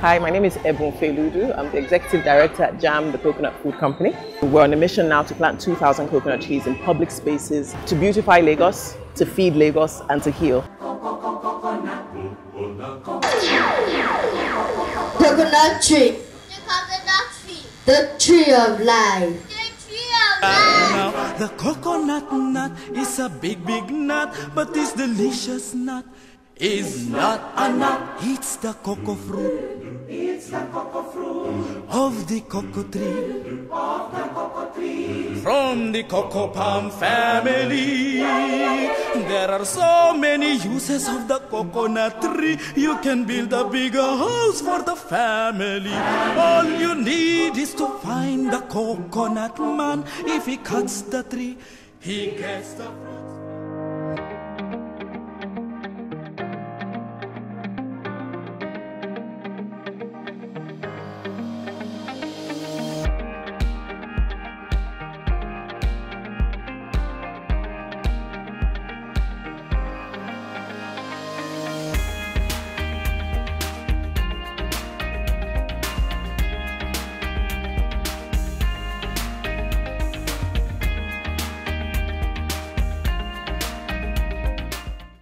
Hi, my name is Ebun Felude. I'm the Executive Director at Jam, the coconut food company. We're on a mission now to plant 2,000 coconut trees in public spaces to beautify Lagos, to feed Lagos, and to heal. Coconut tree. The coconut tree. The tree of life. The tree of life. The coconut nut is a big nut, but this delicious nut is not a nut. It's the cocoa fruit. It's the cocoa fruit of the cocoa tree. Of the cocoa tree. From the cocoa palm family. There are so many uses of the coconut tree. You can build a bigger house for the family. All you need is to find the coconut man. If he cuts the tree, he gets the fruit.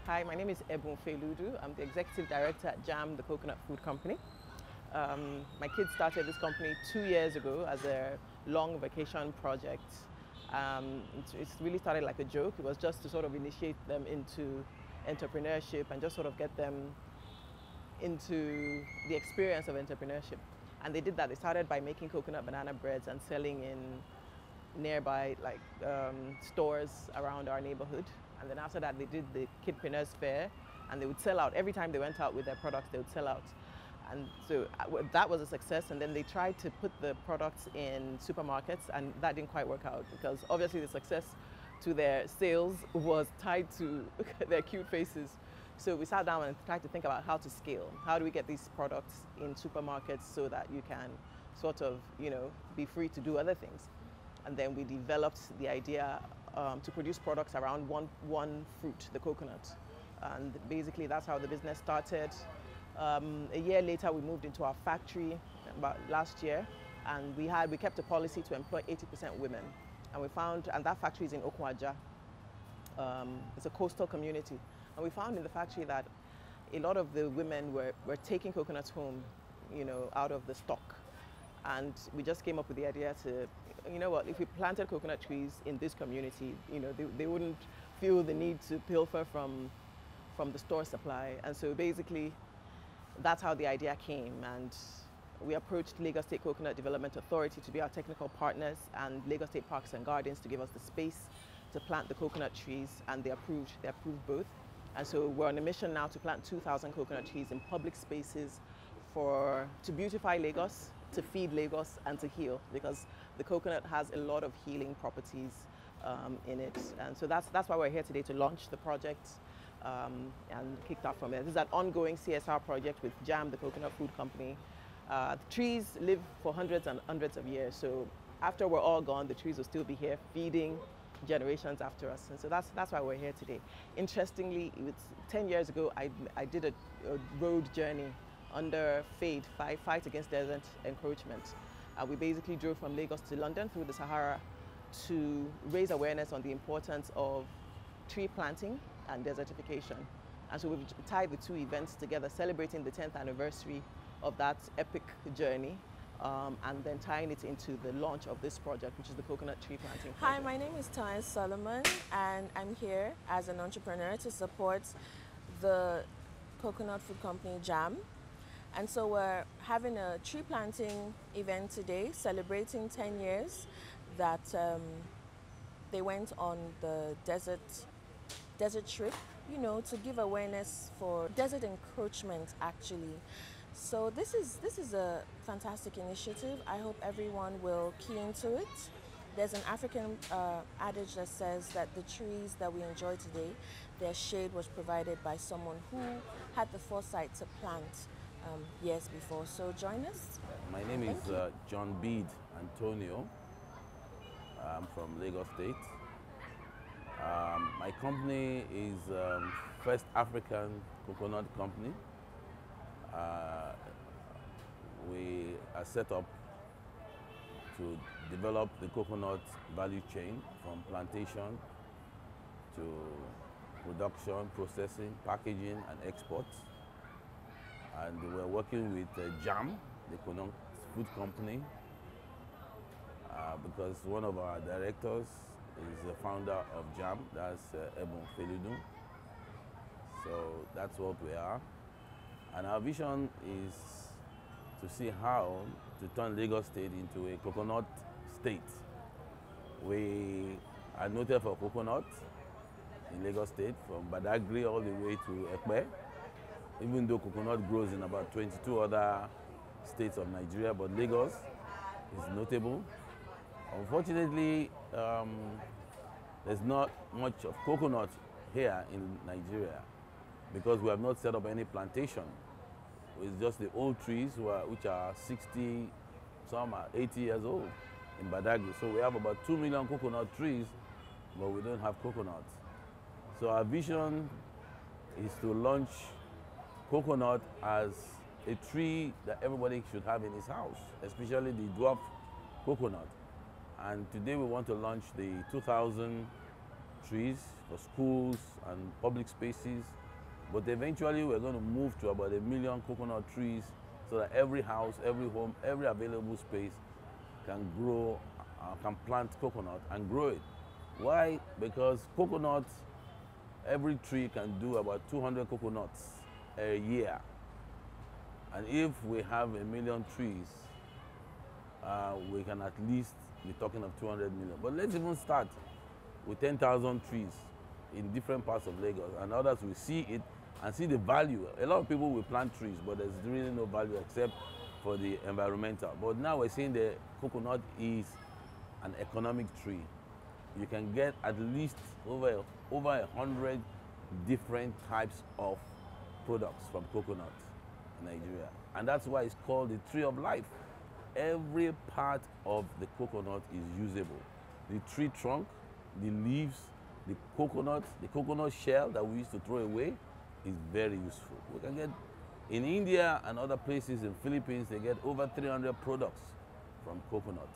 Hi, my name is Ebun Felude. I'm the Executive Director at Jam, the coconut food company. My kids started this company 2 years ago as a long vacation project. It's really started like a joke. It was just to sort of initiate them into entrepreneurship and just sort of get them into the experience of entrepreneurship. And they did that. They started by making coconut banana breads and selling in nearby stores around our neighborhood. And then after that, they did the Kidpreneurs Fair, and they would sell out. Every time they went out with their products, they would sell out. And so that was a success. And then they tried to put the products in supermarkets, and that didn't quite work out because obviously the success to their sales was tied to their cute faces. So we sat down and tried to think about how to scale. How do we get these products in supermarkets so that you can sort of, be free to do other things? And then we developed the idea to produce products around one fruit, the coconut. And basically that's how the business started. A year later, we moved into our factory about last year, and we kept a policy to employ 80% women. And that factory is in Okwaja. It's a coastal community. And we found in the factory that a lot of the women were taking coconuts home, out of the stock. And we just came up with the idea to, if we planted coconut trees in this community, they wouldn't feel the need to pilfer from the store supply. And so basically, that's how the idea came. And we approached Lagos State Coconut Development Authority to be our technical partners, and Lagos State Parks and Gardens to give us the space to plant the coconut trees, and they approved both. And so we're on a mission now to plant 2,000 coconut trees in public spaces to beautify Lagos, to feed Lagos, and to heal, because the coconut has a lot of healing properties in it. And so that's why we're here today, to launch the project and kicked off from there. This is an ongoing CSR project with Jam, the coconut food company. The trees live for hundreds and hundreds of years, so after we're all gone, the trees will still be here feeding generations after us. And so that's why we're here today. Interestingly, 10 years ago, I did a road journey under FADE, Fight Against Desert Encroachment. We basically drove from Lagos to London through the Sahara to raise awareness on the importance of tree planting and desertification. And so we've tied the two events together, celebrating the 10th anniversary of that epic journey, and then tying it into the launch of this project, which is the coconut tree planting project. Hi, my name is Taya Solomon, and I'm here as an entrepreneur to support the coconut food company Jam. And so we're having a tree planting event today, celebrating 10 years that they went on the desert trip, to give awareness for desert encroachment, actually. So this is a fantastic initiative. I hope everyone will key into it. There's an African adage that says that the trees that we enjoy today, their shade was provided by someone who had the foresight to plant years before. So join us. My name is John Bede Antonio. I'm from Lagos State. My company is First African Coconut Company. we are set up to develop the coconut value chain from plantation to production, processing, packaging, and export. And we're working with JAM, the coconut food company, because one of our directors is the founder of JAM, that's Ebun Felude. So that's what we are. And our vision is to see how to turn Lagos State into a coconut state. We are noted for coconut in Lagos State, from Badagry all the way to Ekpe, even though coconut grows in about 22 other states of Nigeria, but Lagos is notable. Unfortunately, there's not much of coconut here in Nigeria because we have not set up any plantation. It's just the old trees which are 60, some are 80 years old in Badagry. So we have about 2 million coconut trees, but we don't have coconuts. So our vision is to launch coconut as a tree that everybody should have in his house, especially the dwarf coconut. And today we want to launch the 2,000 trees for schools and public spaces. But eventually we're going to move to about 1 million coconut trees so that every house, every home, every available space can grow, can plant coconut and grow it. Why? Because coconut, every tree can do about 200 coconuts a year. And if we have 1 million trees, we can at least be talking of 200 million. But let's even start with 10,000 trees in different parts of Lagos, and others will see it and see the value. A lot of people will plant trees, but there's really no value except for the environmental. But now we're seeing the coconut is an economic tree. You can get at least over 100 different types of products from coconut in Nigeria. And that's why it's called the tree of life. Every part of the coconut is usable. The tree trunk, the leaves, the coconut shell that we used to throw away is very useful. We can get, in India and other places in Philippines, they get over 300 products from coconut.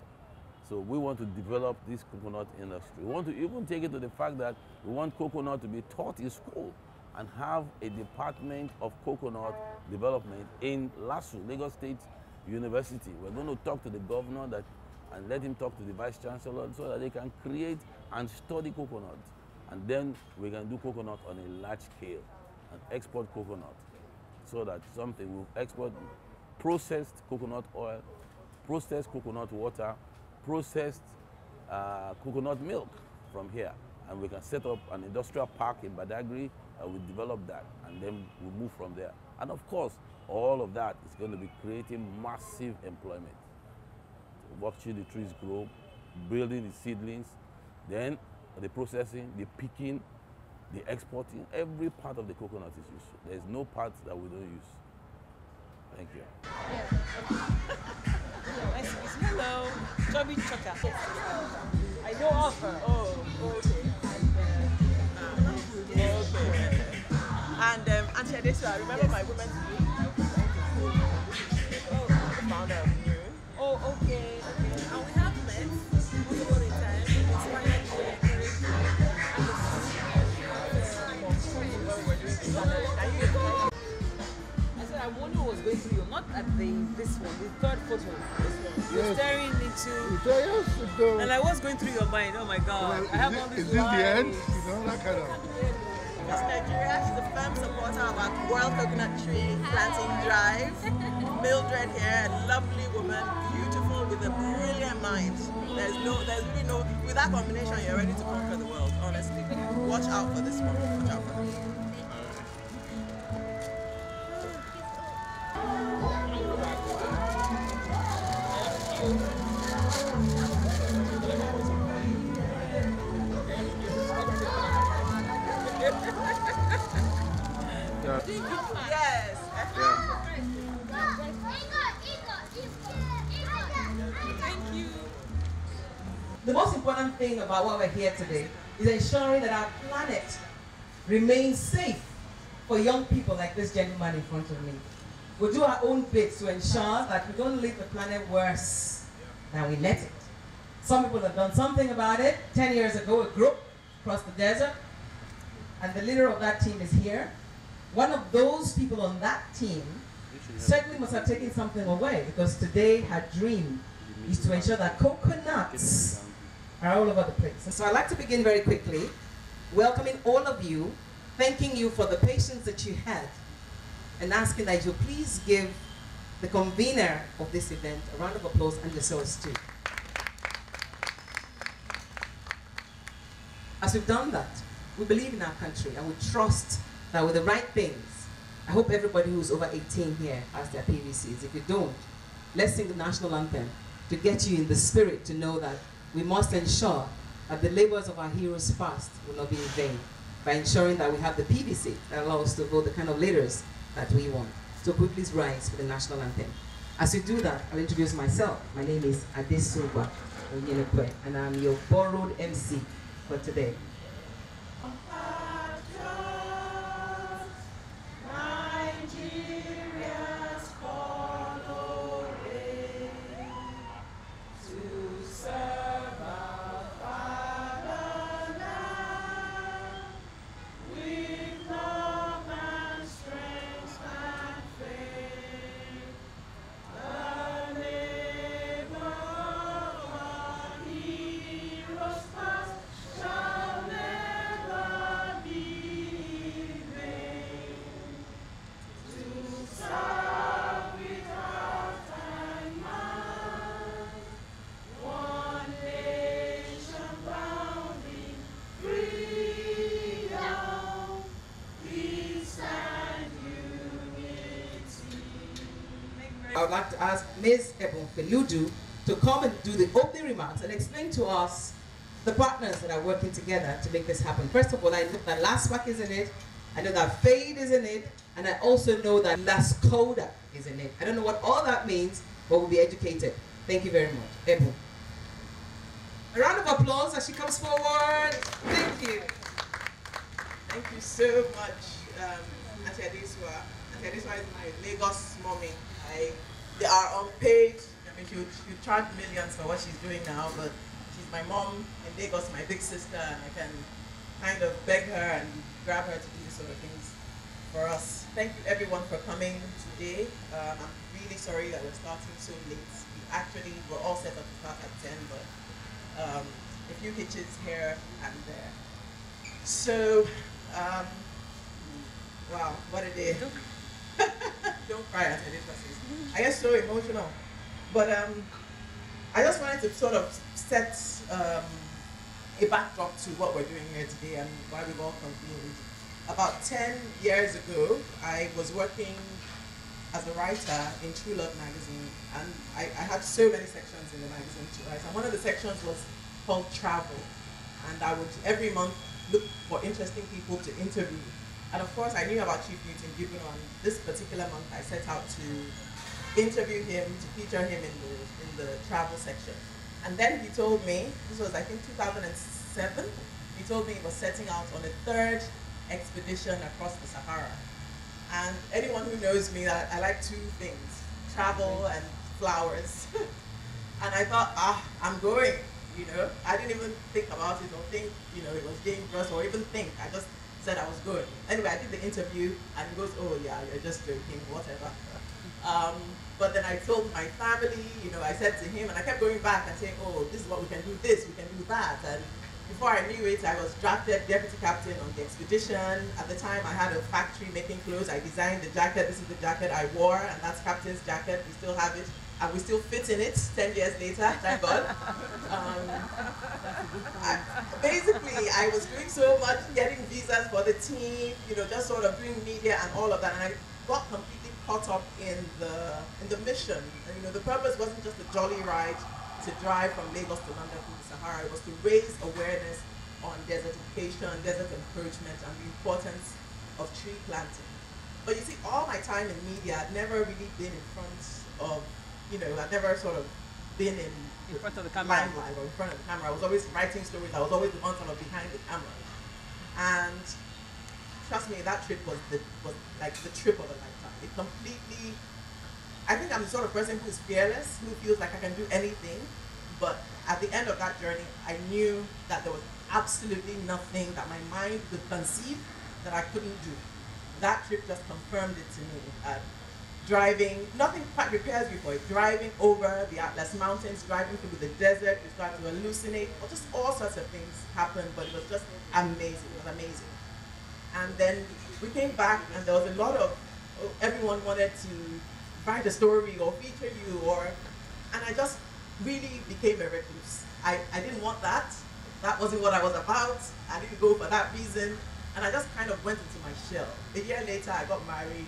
So we want to develop this coconut industry. We want to even take it to the fact that we want coconut to be taught in school and have a department of coconut development in LASU, Lagos State University. We're going to talk to the governor and let him talk to the vice chancellor so that they can create and study coconut. And then we can do coconut on a large scale and export coconut so that something will export processed coconut oil, processed coconut water, processed coconut milk from here. And we can set up an industrial park in Badagry that will develop that, and then we'll move from there. And of course, all of that is going to be creating massive employment. Watching the trees grow, building the seedlings, then the processing, the picking, the exporting, every part of the coconut is useful. There's no part that we don't use. Thank you. Nice to meet you. Hello, Joby Choka. I know of her. Oh, okay. And Auntie Adesu, I remember my women's group. Oh, the founder of New. Oh, okay. And we have met multiple times. Inspired to encourage I said, I wonder what was going through you, not at this one, the third photo. This one. You're staring into. And like, what's going through your mind? Oh my God. I have all these. Is this the end? You know, that kind of. Miss Nigeria, she's a firm supporter of our World Coconut Tree Planting Drive. Mildred here, a lovely woman, beautiful with a brilliant mind. There's really no, with that combination, you're ready to conquer the world, honestly. Watch out for this one, watch out for this. Yes. Thank you. The most important thing about why we're here today is ensuring that our planet remains safe for young people like this gentleman in front of me. we'll do our own bit to ensure that we don't leave the planet worse than we let it. Some people have done something about it. 10 years ago, a group crossed the desert, and the leader of that team is here. One of those people on that team certainly must have taken something away, because today her dream is to ensure that coconuts are all over the place. And so I'd like to begin very quickly, welcoming all of you, thanking you for the patience that you had, and asking that you please give the convener of this event a round of applause, and yourselves too. As we've done that, we believe in our country, and we trust that with the right things, I hope everybody who's over 18 here has their PVCs. If you don't, let's sing the national anthem to get you in the spirit to know that we must ensure that the labors of our heroes past will not be in vain, by ensuring that we have the PVC that allows us to vote the kind of leaders that we want. So could we please rise for the national anthem? As we do that, I'll introduce myself. My name is Adesoba Onyenekwe, and I'm your borrowed MC for today. I would like to ask Ms. Ebun Felude to come and do the opening remarks and explain to us the partners that are working together to make this happen. First of all, I know that LASPAC is in it, I know that FADE is in it, and I also know that LASCODA is in it. I don't know what all that means, but we'll be educated. Thank you very much. Ebun. A round of applause as she comes forward. Thank you. Thank you so much, Auntie Adesua. Auntie Adesua is my Lagos mommy. They are unpaid. I mean, she would charge millions for what she's doing now, but she's my mom in Lagos, my big sister, and I can kind of beg her and grab her to do these sort of things for us. Thank you everyone for coming today. I'm really sorry that we're starting so late. We actually were all set up to start at 10, but a few hitches here and there. So, wow, what a day. Don't cry, as I did. I get so emotional. But I just wanted to sort of set a backdrop to what we're doing here today and why we've all convened. About 10 years ago, I was working as a writer in True Love magazine, and I had so many sections in the magazine to write. And one of the sections was called Travel, and I would every month look for interesting people to interview. And of course, I knew about Chief Newton Gibbon. On this particular month, I set out to interview him, to feature him in the travel section. And then he told me, this was I think 2007, he told me he was setting out on a third expedition across the Sahara. And anyone who knows me, I like two things, travel and flowers. And I thought, I'm going, you know. I didn't even think about it or think, you know, it was dangerous or even think. I just said I was good. Anyway, I did the interview and he goes, oh yeah, you're just joking, whatever. But then I told my family, you know, I said to him, and I kept going back and saying, oh, this is what we can do this, we can do that. And before I knew it, I was drafted deputy captain on the expedition. At the time, I had a factory making clothes. I designed the jacket. This is the jacket I wore, and that's captain's jacket. We still have it, and we still fit in it 10 years later, thank God. Basically, I was doing so much, getting visas for the team, you know, just sort of doing media and all of that, and I got completely caught up in the mission. And, you know, the purpose wasn't just a jolly ride to drive from Lagos to London through the Sahara. It was to raise awareness on desertification, desert encroachment, and the importance of tree planting. But you see, all my time in media, I'd never really been in front of, you know, I'd never sort of been in front of the camera, limelight or in front of the camera. I was always writing stories. I was always the one sort of behind the camera. And trust me, that trip was like the trip of a lifetime. It completely, I think I'm the sort of person who is fearless, who feels like I can do anything. But at the end of that journey, I knew that there was absolutely nothing that my mind could conceive that I couldn't do. That trip just confirmed it to me. Driving, nothing quite prepares you for it. Driving over the Atlas Mountains, driving through the desert, you start to hallucinate, or just all sorts of things happened, but it was just amazing. It was amazing. And then we came back, and there was a lot of, everyone wanted to write a story or feature you, and I just really became a recluse. I didn't want that. That wasn't what I was about. I didn't go for that reason. And I just kind of went into my shell. A year later, I got married,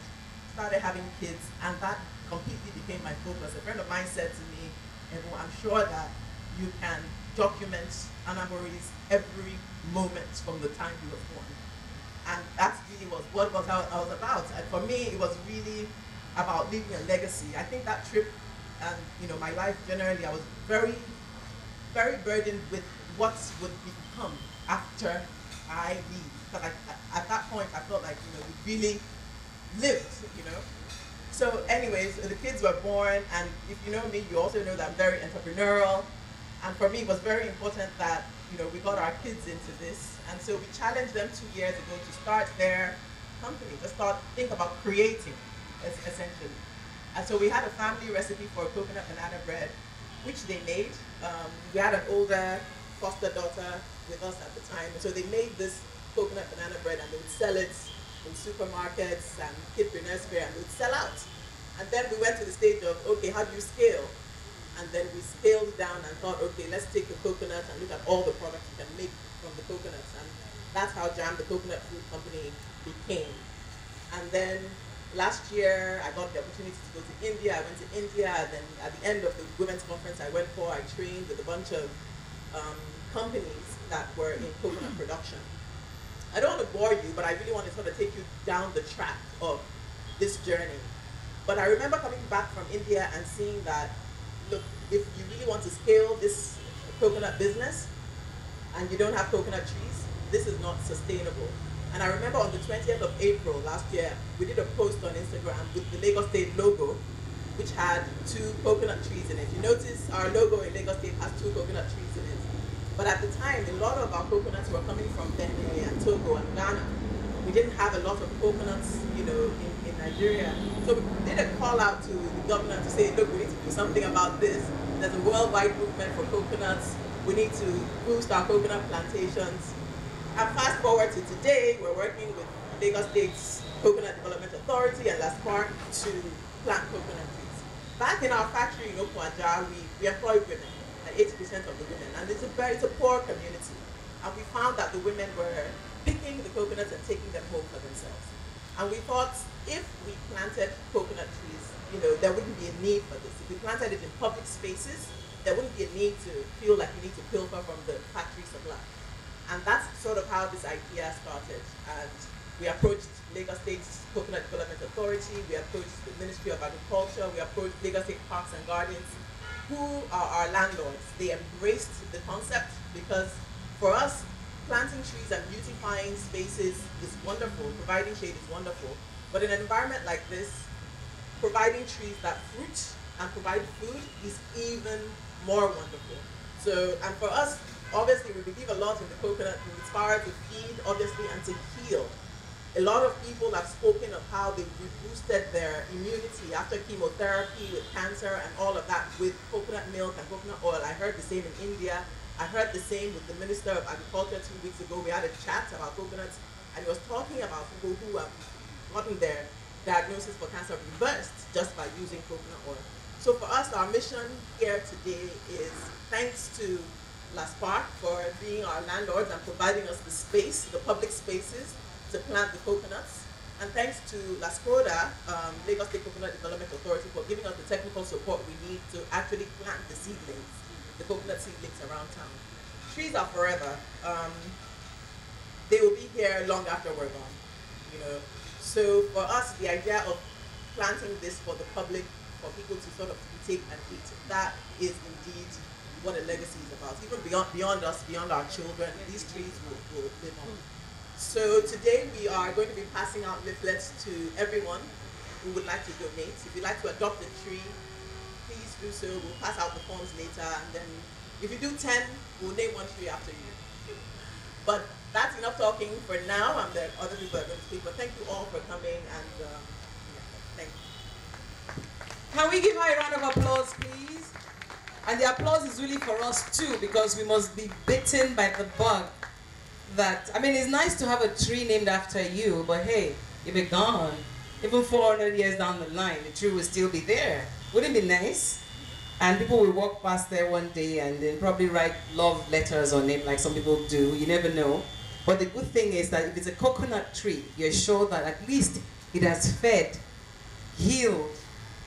started having kids, and that completely became my focus. A friend of mine said to me, Ebun, I'm sure that you can document Anna Marie's every moment from the time you were born. And that really was what I was about. And for me, it was really about leaving a legacy. I think that trip and my life generally, I was very, very burdened with what would become after I leave. Because at that point, I felt like, we really lived, So anyways, the kids were born, and if you know me, you also know that I'm very entrepreneurial. And for me, it was very important that, we got our kids into this. And so we challenged them 2 years ago to start their company, to think about creating, essentially. And so we had a family recipe for coconut banana bread, which they made. We had an older foster daughter with us at the time. And so they made this coconut banana bread, and they would sell it in supermarkets and kidpreneurs fair, and they would sell out. And then we went to the stage of, okay, how do you scale? And then we scaled down and thought, okay, let's take the coconut and look at all the products we can make from the coconuts. And that's how Jam, the coconut food company, became. And then last year, I got the opportunity to go to India. I went to India, and then at the end of the women's conference I went for, I trained with a bunch of companies that were in coconut production. I don't want to bore you, but I really want to sort of take you down the track of this journey. But I remember coming back from India and seeing that, look, if you really want to scale this coconut business and you don't have coconut trees, this is not sustainable. And I remember on the 20th of April last year, we did a post on Instagram with the Lagos State logo, which had 2 coconut trees in it. You notice our logo in Lagos State has 2 coconut trees in it. But at the time, a lot of our coconuts were coming from Benin and Togo and Ghana. We didn't have a lot of coconuts, in Nigeria. So we did a call out to the government to say, look, we need to do something about this. There's a worldwide movement for coconuts. We need to boost our coconut plantations. And fast forward to today, we're working with Lagos State's Coconut Development Authority and Las Park to plant coconut trees. Back in our factory in Okwaja, we employ women. 80% of the women, and it's a poor community. And we found that the women were picking the coconuts and taking them home for themselves. And we thought, if we planted coconut trees, there wouldn't be a need for this. If we planted it in public spaces, there wouldn't be a need to feel like you need to pilfer from the factory supply. And that's sort of how this idea started. And we approached Lagos State's Coconut Development Authority, we approached the Ministry of Agriculture, we approached Lagos State Parks and Gardens, who are our landlords. They embraced the concept because for us, planting trees and beautifying spaces is wonderful, providing shade is wonderful. But in an environment like this, providing trees that fruit and provide food is even more wonderful. So, and for us, obviously we believe a lot in the coconut. We inspire to feed, obviously, and to heal. A lot of people have spoken of how they boosted their immunity after chemotherapy with cancer and all of that with coconut milk and coconut oil. I heard the same in India. I heard the same with the Minister of Agriculture 2 weeks ago. We had a chat about coconuts, and he was talking about people who have gotten their diagnosis for cancer reversed just by using coconut oil. So for us, our mission here today is thanks to Las Park for being our landlords and providing us the space, the public spaces, to plant the coconuts. And thanks to Las Coda, Lagos State Coconut Development Authority, for giving us the technical support we need to actually plant the seedlings, the coconut seedlings around town. Trees are forever. They will be here long after we're gone, So for us, the idea of planting this for the public, for people to sort of take and eat, that is indeed what a legacy is about. Even beyond us, beyond our children, these trees will live on. So today we are going to be passing out leaflets to everyone who would like to donate. If you'd like to adopt a tree, please do so. We'll pass out the forms later, and then if you do 10, we'll name one tree after you. But that's enough talking for now, and then other people are going to speak. But thank you all for coming, and yeah, thank you. Can we give her a round of applause, please? And the applause is really for us too, because we must be bitten by the bug. That, I mean, it's nice to have a tree named after you, but hey, if it's gone, even 400 years down the line, the tree will still be there. Wouldn't it be nice? And people will walk past there one day and then probably write love letters on it like some people do. You never know. But the good thing is that if it's a coconut tree, you're sure that at least it has fed, healed,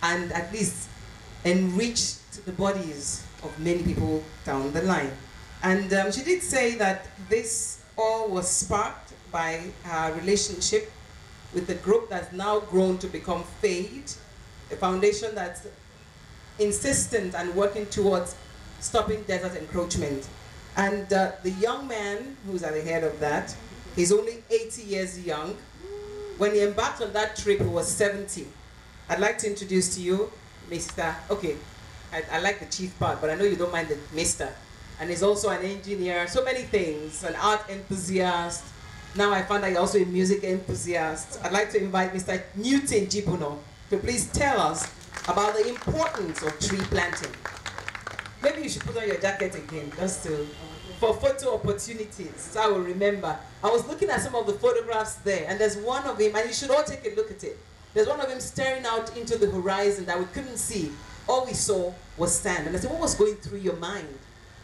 and at least enriched the bodies of many people down the line. And she did say that this all was sparked by her relationship with the group that's now grown to become FADE, a foundation that's insistent and working towards stopping desert encroachment. And the young man who's at the head of that, he's only 80 years young. When he embarked on that trip, he was 70. I'd like to introduce to you Mr. Okay, I like the chief part, but I know you don't mind the Mr. And he's also an engineer, so many things, an art enthusiast. Now I found out you're also a music enthusiast. I'd like to invite Mr. Newton Jibuno to please tell us about the importance of tree planting. Maybe you should put on your jacket again, just for photo opportunities, so I will remember. I was looking at some of the photographs there, and there's one of him, and you should all take a look at it. There's one of him staring out into the horizon that we couldn't see. All we saw was sand. And I said, what was going through your mind?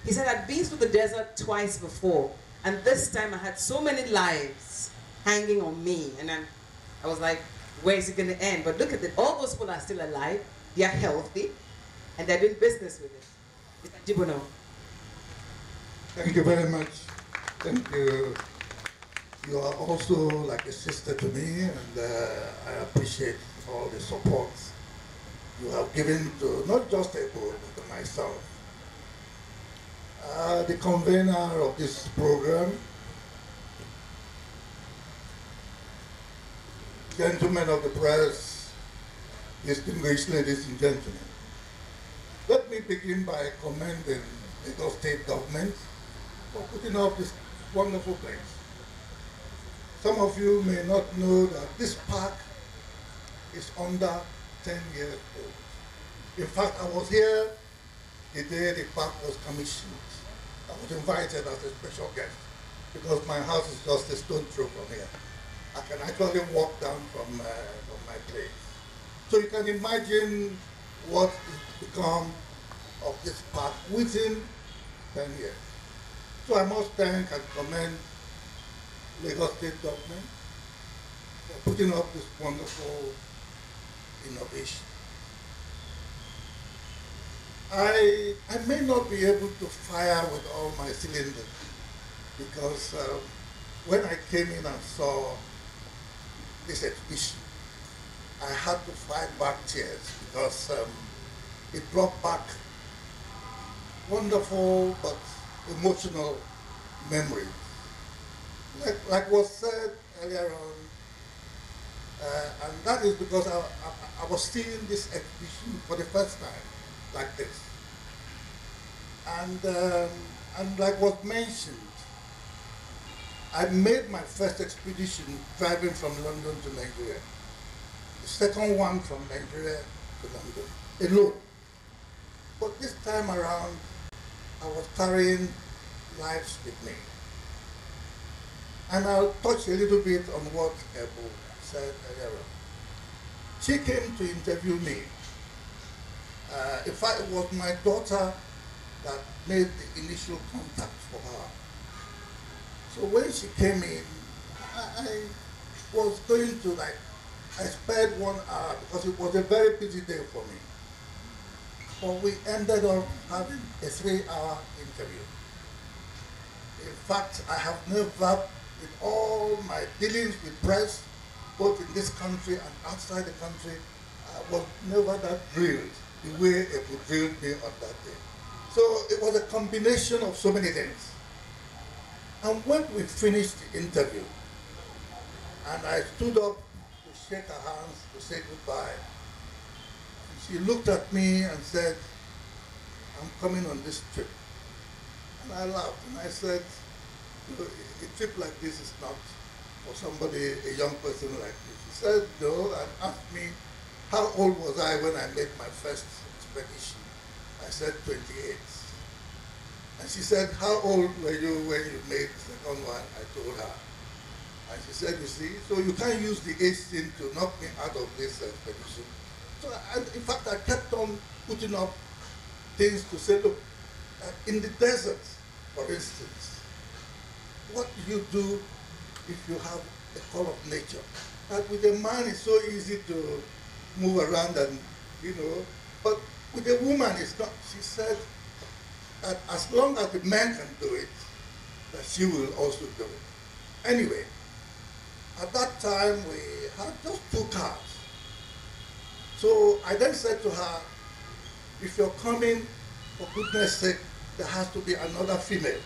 He said, I'd been through the desert twice before, and this time I had so many lives hanging on me. And I was like, where is it going to end? But look at it. All those people are still alive. They are healthy, and they're doing business with it. Mr. Jibuno. Thank you very much. Thank you. You are also like a sister to me, and I appreciate all the support you have given to not just Ebun, but to myself. The convener of this program, gentlemen of the press, distinguished ladies and gentlemen. Let me begin by commending the Lagos State government for putting up this wonderful place. Some of you may not know that this park is under 10 years old. In fact, I was here the day the park was commissioned. I was invited as a special guest because my house is just a stone throw from here. I can actually walk down from my place. So you can imagine what has become of this park within 10 years. So I must thank and commend Lagos State government for putting up this wonderful innovation. I may not be able to fire with all my cylinders because when I came in and saw this exhibition, I had to fight back tears because it brought back wonderful but emotional memories. Like was said earlier on, and that is because I was seeing this exhibition for the first time like this. And like was mentioned, I made my first expedition driving from London to Nigeria. The second one from Nigeria to London, alone. But this time around, I was carrying lives with me. And I'll touch a little bit on what Ebun said earlier on. She came to interview me. In fact, it was my daughter that made the initial contact for her. So when she came in, I was going to I spared 1 hour because it was a very busy day for me. But we ended up having a 3-hour interview. In fact, I have never, in all my dealings with press, both in this country and outside the country, I was never that drilled the way it would drill me on that day. So it was a combination of so many things. And when we finished the interview, And I stood up to shake her hands, to say goodbye. And she looked at me and said, I'm coming on this trip. And I laughed and I said, you know, a trip like this is not for somebody, a young person like you. She said no and asked me how old was I when I made my first expedition. I said 28. And she said, how old were you when you made the second one? I told her. And she said, you see, so you can't use the age thing to knock me out of this expedition. So in fact, I kept on putting up things to say, look, in the desert, for instance, what do you do if you have the call of nature? And with a man, it's so easy to move around and, you know, but with a woman, it's not. She said that as long as the man can do it, that she will also do it. Anyway, at that time, we had just 2 cars. So I then said to her, if you're coming, for goodness sake, there has to be another female.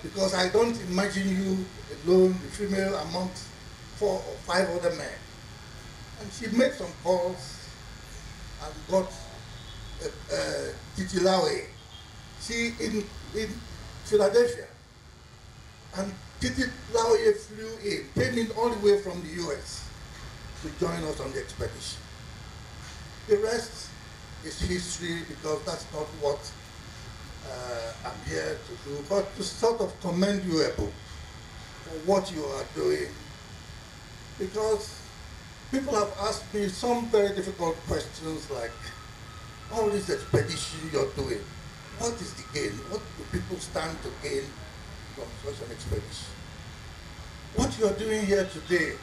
Because I don't imagine you alone, the female, amongst 4 or 5 other men. And she made some calls and got Titilawe. She in Philadelphia. And Titilawe flew in, came in all the way from the US to join us on the expedition. The rest is history because that's not what I'm here to do, but to sort of commend you, Ebun, for what you are doing. Because people have asked me some very difficult questions like, all this expedition you're doing, what is the gain? What do people stand to gain from such an expedition? What you're doing here today,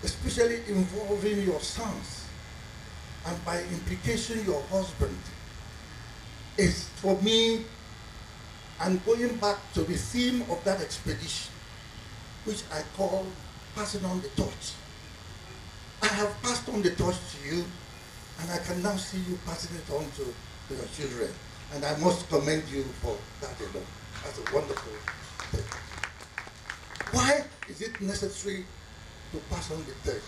especially involving your sons, and by implication your husband, is for me, and going back to the theme of that expedition, which I call passing on the torch. I have passed on the torch to you, and I can now see you passing it on to your children. And I must commend you for that alone. That's a wonderful thing. Why is it necessary to pass on the torch?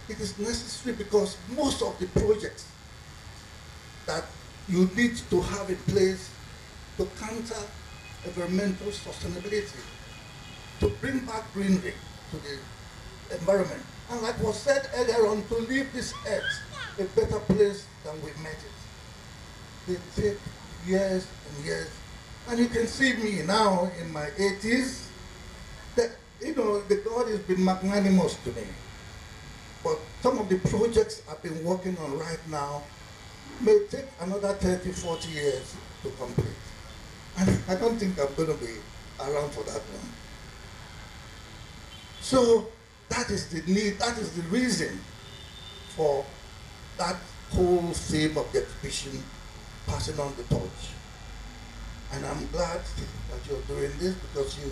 It is necessary because most of the projects that you need to have in place to counter environmental sustainability, to bring back greenery to the environment. And like was said earlier on, to leave this earth a better place than we met it. They take years and years. And you can see me now in my 80s, that, you know, the God has been magnanimous to me. But some of the projects I've been working on right now may take another 30, 40 years to complete. And I don't think I'm going to be around for that long. So that is the need, that is the reason for that whole theme of the exhibition, passing on the torch. And I'm glad that you're doing this because you,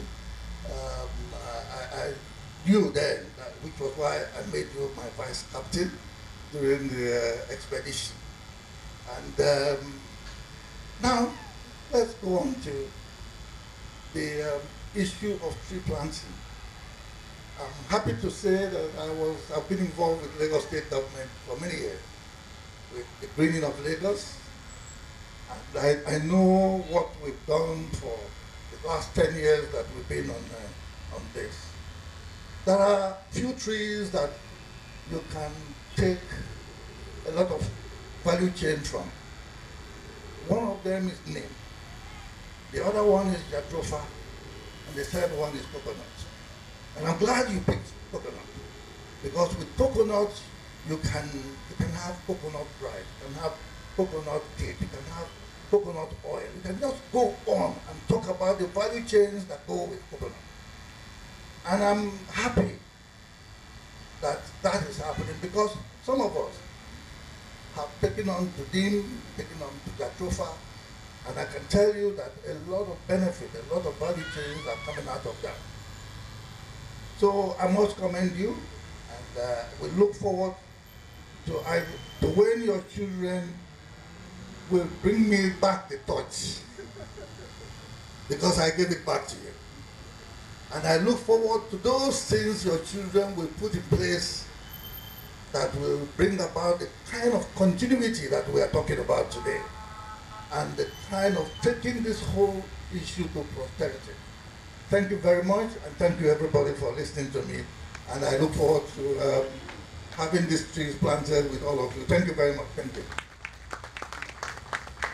I knew then, which was why I made you my vice captain during the expedition. And now, let's go on to the issue of tree planting. I'm happy to say that I've been involved with Lagos State government for many years, with the greening of Lagos. And I know what we've done for the last 10 years that we've been on this. There are few trees that you can take a lot of value chain from. One of them is neem. The other one is jatropha, and the third one is coconut. And I'm glad you picked coconut, because with coconut you can have coconut rice, you can have coconut cake, you can have coconut oil. You can just go on and talk about the value chains that go with coconut. And I'm happy that that is happening because some of us have taken on to neem, taken on to jatropha, and I can tell you that a lot of benefit, a lot of value chains are coming out of that. So I must commend you, and we look forward to when your children will bring me back the torch, because I gave it back to you. And I look forward to those things your children will put in place that will bring about the kind of continuity that we are talking about today, and the kind of taking this whole issue to posterity. Thank you very much, and thank you everybody for listening to me. And I look forward to having these trees planted with all of you. Thank you very much. Thank you.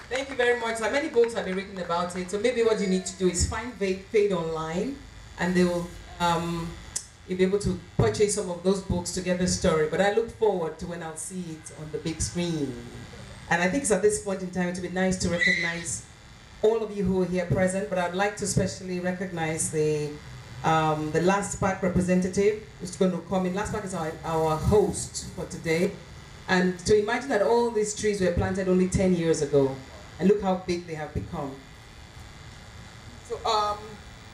Thank you very much. So many books have been written about it. So maybe what you need to do is find Fade online, and they will you'll be able to purchase some of those books to get the story. But I look forward to when I'll see it on the big screen. And I think it's at this point in time it would be nice to recognize all of you who are here present, but I'd like to especially recognize the Last Park representative who's going to come in. Last Park is our host for today. And to imagine that all these trees were planted only 10 years ago, and look how big they have become. So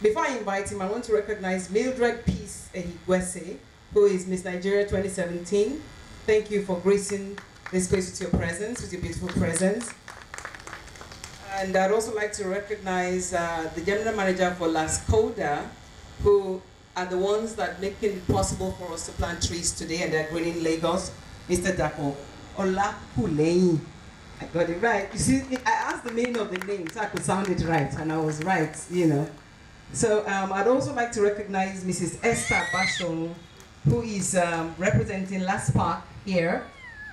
before I invite him, I want to recognize Mildred Peace Ehigwese, who is Miss Nigeria 2017. Thank you for gracing this place with your presence, with your beautiful presence. And I'd also like to recognize the General Manager for Lascoda, who are the ones that make it possible for us to plant trees today, and they're greening Lagos, Mr. Dapo Olakuleyin. I got it right. You see, I asked the meaning of the name so I could sound it right, and I was right, you know. So I'd also like to recognize Mrs. Esther Bashon, who is representing Last Park here,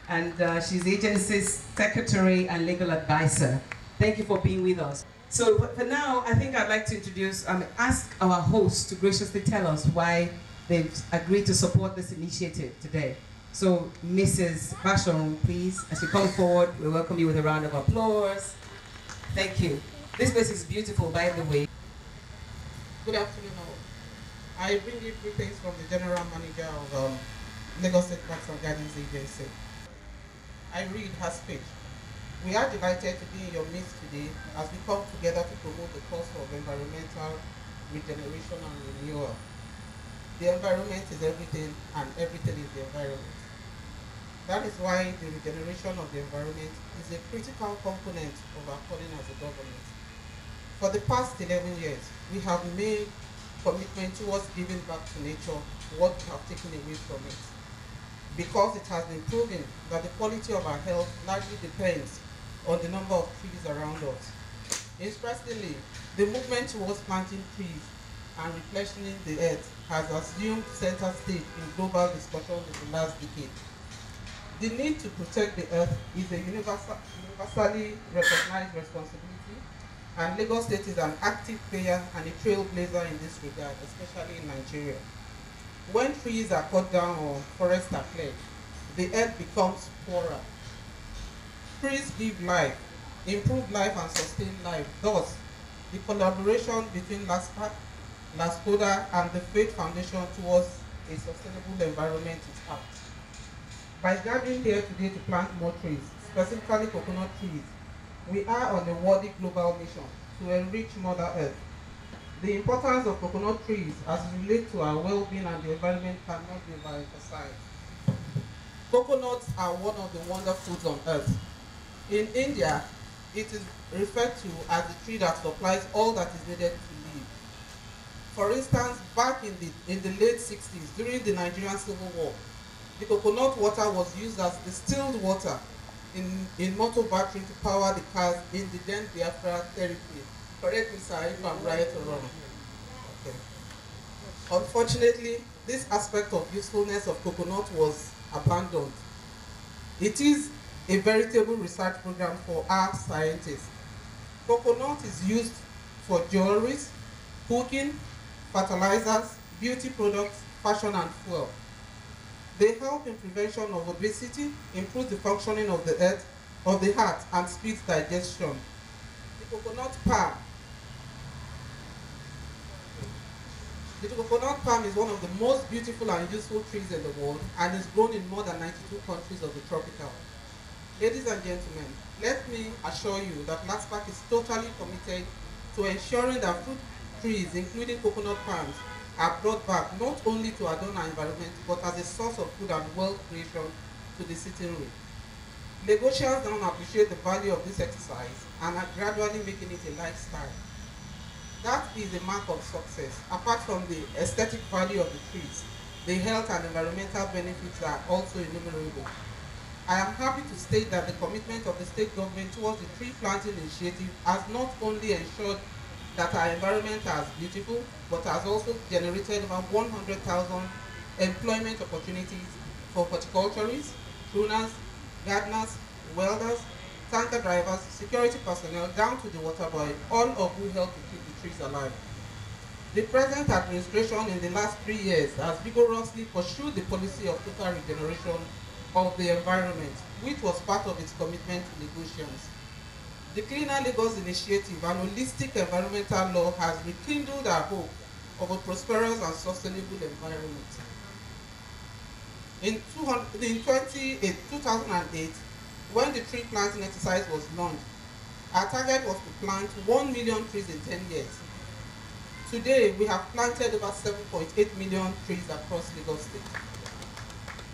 and she's the agency's secretary and legal advisor. Thank you for being with us. So for now, I think I'd like to introduce, ask our host to graciously tell us why they've agreed to support this initiative today. So Mrs. Bashon, please, as you come forward, we welcome you with a round of applause. Thank you. This place is beautiful, by the way. Good afternoon all. I bring you greetings from the General Manager of Lagos State Parks and Gardens Agency. I read her speech. We are delighted to be in your midst today as we come together to promote the cause of environmental regeneration and renewal. The environment is everything, and everything is the environment. That is why the regeneration of the environment is a critical component of our calling as a government. For the past 11 years, we have made commitment towards giving back to nature what we have taken away from it, because it has been proven that the quality of our health largely depends on the number of trees around us. Interestingly, the movement towards planting trees and replenishing the earth has assumed center stage in global discussion in the last decade. The need to protect the earth is a universally recognized responsibility, and Lagos State is an active player and a trailblazer in this regard, especially in Nigeria. When trees are cut down or forests are cleared, the earth becomes poorer. Trees give life, improve life and sustain life. Thus, the collaboration between LASPAC, LASCODA and the Faith Foundation towards a sustainable environment is apt. By gathering here today to plant more trees, specifically coconut trees, we are on a worthy global mission to enrich Mother Earth. The importance of coconut trees as it relates to our well-being and the environment cannot be overemphasized. Coconuts are one of the wonder foods on earth. In India, it is referred to as the tree that supplies all that is needed to live. For instance, back in the late 60s, during the Nigerian Civil War, the coconut water was used as distilled water in motor battery to power the cars in the then Biafra territory. Correct me, sir, if I'm right or wrong. Okay. Unfortunately, this aspect of usefulness of coconut was abandoned. It is a veritable research program for our scientists. Coconut is used for jewelry, cooking, fertilizers, beauty products, fashion, and fuel. They help in prevention of obesity, improve the functioning of the heart, and speed digestion. The coconut palm is one of the most beautiful and useful trees in the world and is grown in more than 92 countries of the tropical. Ladies and gentlemen, let me assure you that LASPAC is totally committed to ensuring that fruit trees, including coconut palms, are brought back not only to adorn our environment, but as a source of food and wealth creation to the citizenry. Lagosians don't appreciate the value of this exercise and are gradually making it a lifestyle. That is a mark of success. Apart from the aesthetic value of the trees, the health and environmental benefits are also innumerable. I am happy to state that the commitment of the state government towards the tree planting initiative has not only ensured that our environment is beautiful, but has also generated over 100,000 employment opportunities for horticulturists, pruners, gardeners, welders, tanker drivers, security personnel, down to the water boy, all of who help to keep the trees alive. The present administration in the last 3 years has vigorously pursued the policy of total regeneration of the environment, which was part of its commitment to negotiations. The Cleaner Lagos Initiative, an holistic environmental law, has rekindled our hope of a prosperous and sustainable environment. In 2008, when the tree planting exercise was launched, our target was to plant 1 million trees in 10 years. Today, we have planted over 7.8 million trees across Lagos State.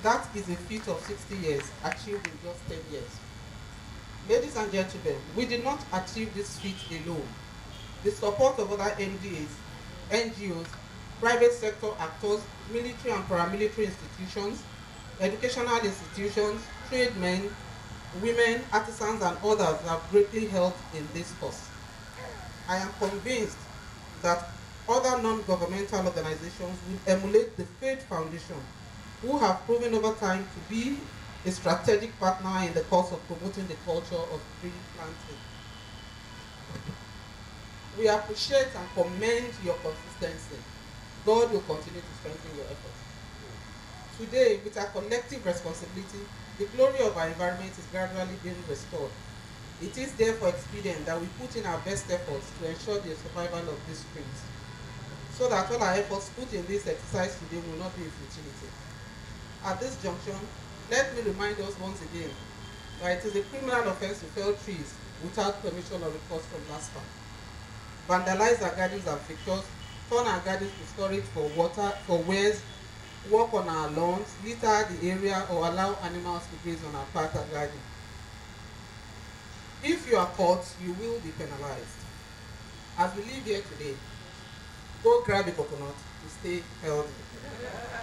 That is a feat of 60 years, achieved in just 10 years. Ladies and gentlemen, we did not achieve this feat alone. The support of other MDAs, NGOs, private sector actors, military and paramilitary institutions, educational institutions, tradesmen, women, artisans, and others have greatly helped in this cause. I am convinced that other non-governmental organizations will emulate the Faith Foundation, who have proven over time to be a strategic partner in the cause of promoting the culture of tree planting. We appreciate and commend your consistency. God will continue to strengthen your efforts. Today, with our collective responsibility, the glory of our environment is gradually being restored. It is therefore expedient that we put in our best efforts to ensure the survival of these trees, so that all our efforts put in this exercise today will not be a futility. At this junction, let me remind us once again that it is a criminal offense to fell trees without permission or recourse from NASFA, vandalize our gardens and fixtures, turn our gardens to storage for water, for wares, walk on our lawns, litter the area, or allow animals to graze on our park and garden. If you are caught, you will be penalized. As we leave here today, go grab a coconut to stay healthy.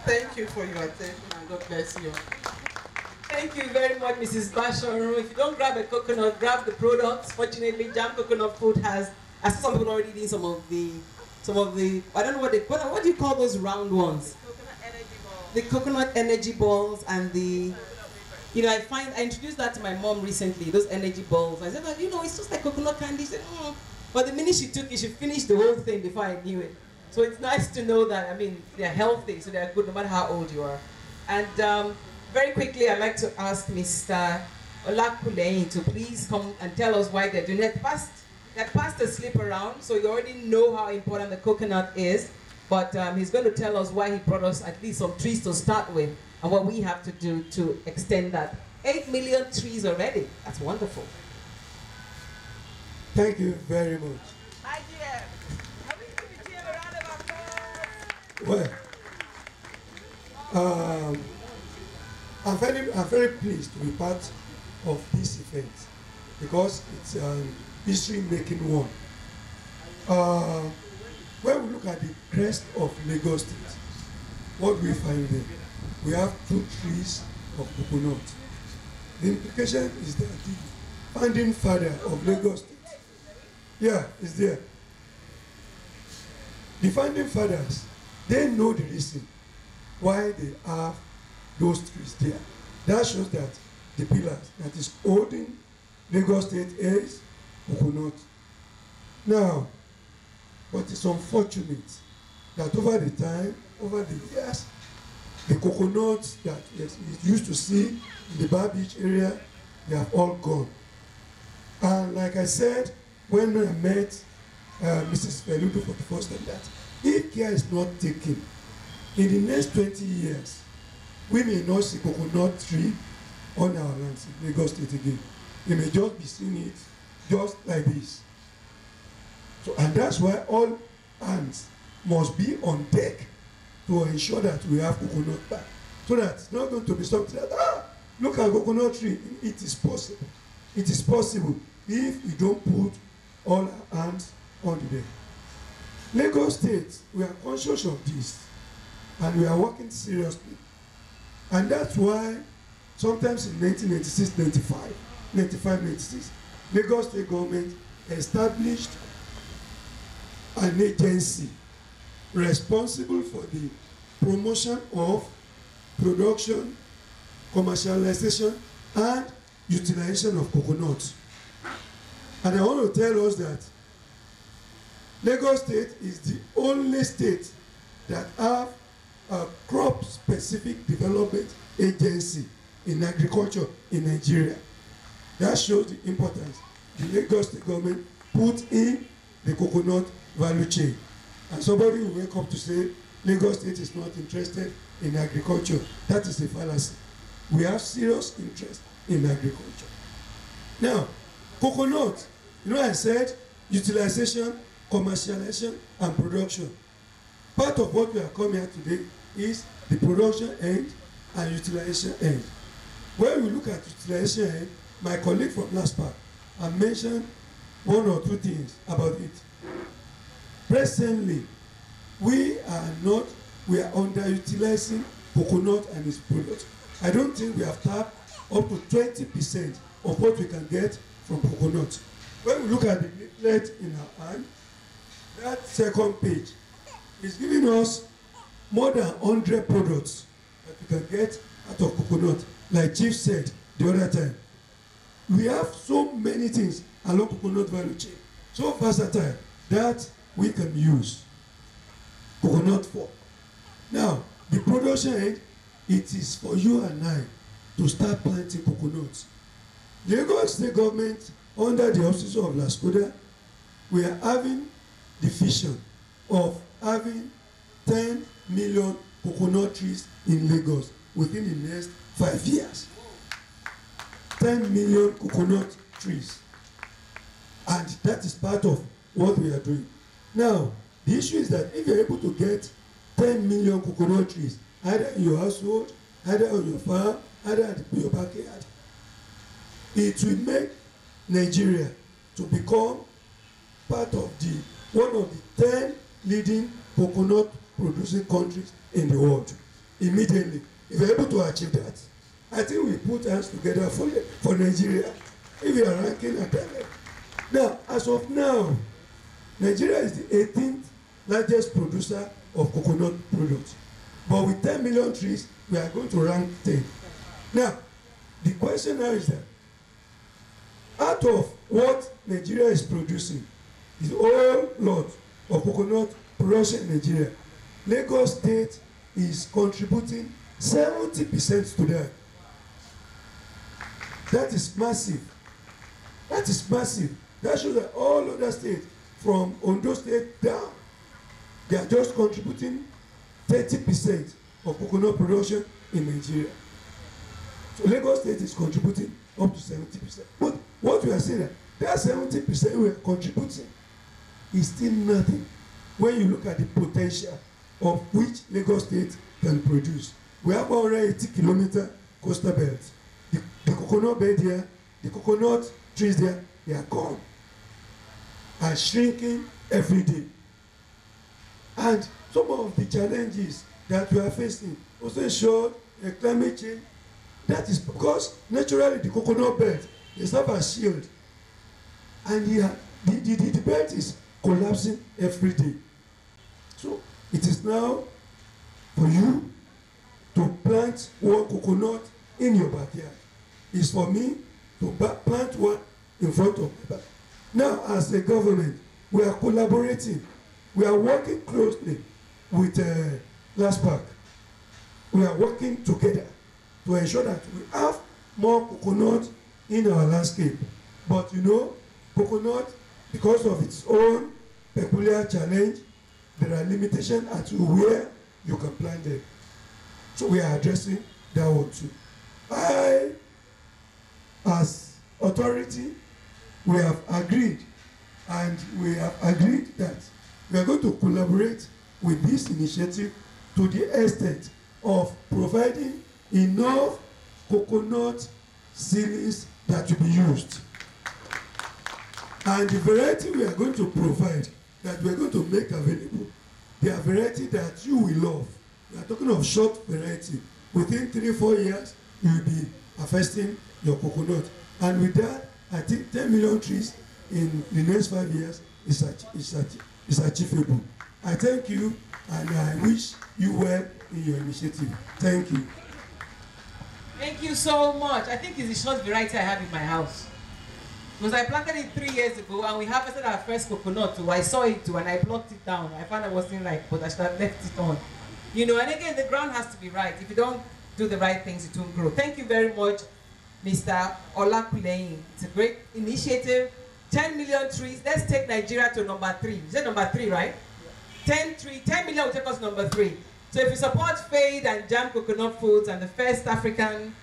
Thank you for your attention and God bless you. Thank you very much, Mrs. Basharu. If you don't grab a coconut, grab the products. Fortunately, Jam Coconut Food has, I saw some people already doing some of the, I don't know what do you call those round ones? Coconut energy balls. The coconut energy balls and the, I introduced that to my mom recently, those energy balls. I said, it's just like coconut candy. She said, But the minute she took it, she finished the whole thing before I knew it. So it's nice to know that, they're healthy, so they're good no matter how old you are. And very quickly, I'd like to ask Mr. Olakuleyin to please come and tell us why they're doing it. They're past the sleep around, so you already know how important the coconut is. But he's going to tell us why he brought us at least some trees to start with and what we have to do to extend that. 8 million trees already. That's wonderful. Thank you very much. Hi, GM. Can we give the GM a round of applause? Well, I'm very pleased to be part of this event because it's an history-making one. When we look at the crest of Lagos State, what do we find there? We have 2 trees of coconut. The implication is that the founding father of Lagos State, is there. The founding fathers, they know the reason why they have those trees there. That shows that the pillars that is holding Lagos State is coconut. Now, but it's unfortunate that over the years, the coconuts that we used to see in the Bar Beach area, they have all gone. And like I said, when I met Mrs. Felude for the first time, that if care is not taken, in the next 20 years, we may not see coconut tree on our lands in Lagos State again. We may just be seeing it just like this. So, and that's why all hands must be on deck to ensure that we have coconut back. So that it's not going to be something that, look at coconut tree. It is possible. It is possible if we don't put all our hands on the deck. Lagos State, we are conscious of this, and we are working seriously. And that's why sometimes in 1996, 96, Lagos State government established an agency responsible for the promotion of production, commercialization, and utilization of coconuts. And I want to tell us that Lagos State is the only state that have a crop-specific development agency in agriculture in Nigeria. That shows the importance the Lagos State government put in the coconut value chain. And somebody will wake up to say Lagos State is not interested in agriculture. That is a fallacy. We have serious interest in agriculture. Now, coconut, you know I said utilization, commercialization, and production. Part of what we are coming here today is the production end and utilization end. When we look at utilization end, my colleague from LASPAC have mentioned one or two things about it. Presently, we are underutilizing coconut and its products. I don't think we have tapped up to 20% of what we can get from coconut. When we look at the leaflet in our hand, that second page is giving us more than 100 products that we can get out of coconut. Like Chief said the other time, we have so many things along coconut value chain, so versatile that we can use coconut for. Now, the production end, it is for you and I to start planting coconuts. The Lagos State government, under the auspices of LASCODA, we are having the vision of having 10 million coconut trees in Lagos within the next 5 years. 10 million coconut trees. And that is part of what we are doing. Now, the issue is that if you're able to get 10 million coconut trees, either in your household, either on your farm, either at your backyard, it will make Nigeria to become part of one of the 10 leading coconut producing countries in the world immediately. If we're able to achieve that, I think we put hands together for Nigeria if we are ranking at that level. Now, as of now, Nigeria is the 18th largest producer of coconut products. But with 10 million trees, we are going to rank 10. Now, the question now is that out of what Nigeria is producing, the whole lot of coconut production in Nigeria, Lagos State is contributing 70% to that. That is massive. That is massive. That shows that all other states, from Ondo State down, they are just contributing 30% of coconut production in Nigeria. So Lagos State is contributing up to 70%. But what we are saying, that 70% we are contributing is still nothing when you look at the potential of which Lagos State can produce. We have 180-kilometer coastal belt. The coconut bed here, the coconut trees there, they are gone and shrinking every day. And some of the challenges that we are facing, also showed climate change, that is because naturally the coconut belt is serve as shield, and the belt is collapsing every day. So it is now for you to plant one coconut in your backyard. It's for me to plant one in front of my back. Now, as a government, we are collaborating. We are working closely with LASPAC. We are working together to ensure that we have more coconut in our landscape. But you know, coconut, because of its own peculiar challenge, there are limitations as to where you can plant them. So we are addressing that one too. As authority, we have agreed, and we have agreed that we are going to collaborate with this initiative to the extent of providing enough coconut seedlings that will be used. And the variety we are going to provide, that we are going to make available, they are variety that you will love. We are talking of short variety. Within 3-4 years, you will be harvesting your coconut. And with that, I think 10 million trees in the next 5 years is achievable. I thank you, and I wish you well in your initiative. Thank you. Thank you so much. I think it's the short variety I have in my house. Because I planted it 3 years ago, and we harvested our first coconut too. I saw it too, and I plucked it down. I found I wasn't like, but I should have left it on. You know, and again, the ground has to be right. If you don't do the right things, it won't grow. Thank you very much, Mr. Olakuleyin. It's a great initiative. 10 million trees. Let's take Nigeria to number 3. Is that number 3, right? 10 million will take us to number 3. So if you support Fade and Jam Coconut Foods and the first African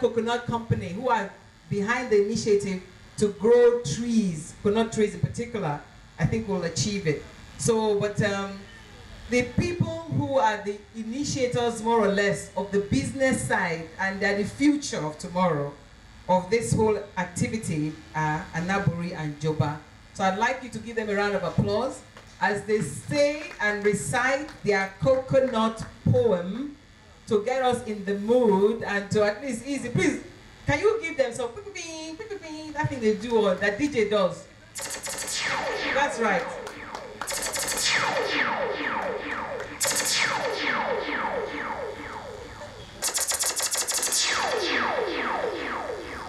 coconut company who are behind the initiative to grow trees, coconut trees in particular, I think we'll achieve it. So, but the people who are the initiators, more or less, of the business side and they're the future of tomorrow of this whole activity are Anaburi and Joba. So I'd like you to give them a round of applause as they say and recite their coconut poem to get us in the mood and to at least easy. Please, can you give them some that thing they do or that DJ does? That's right.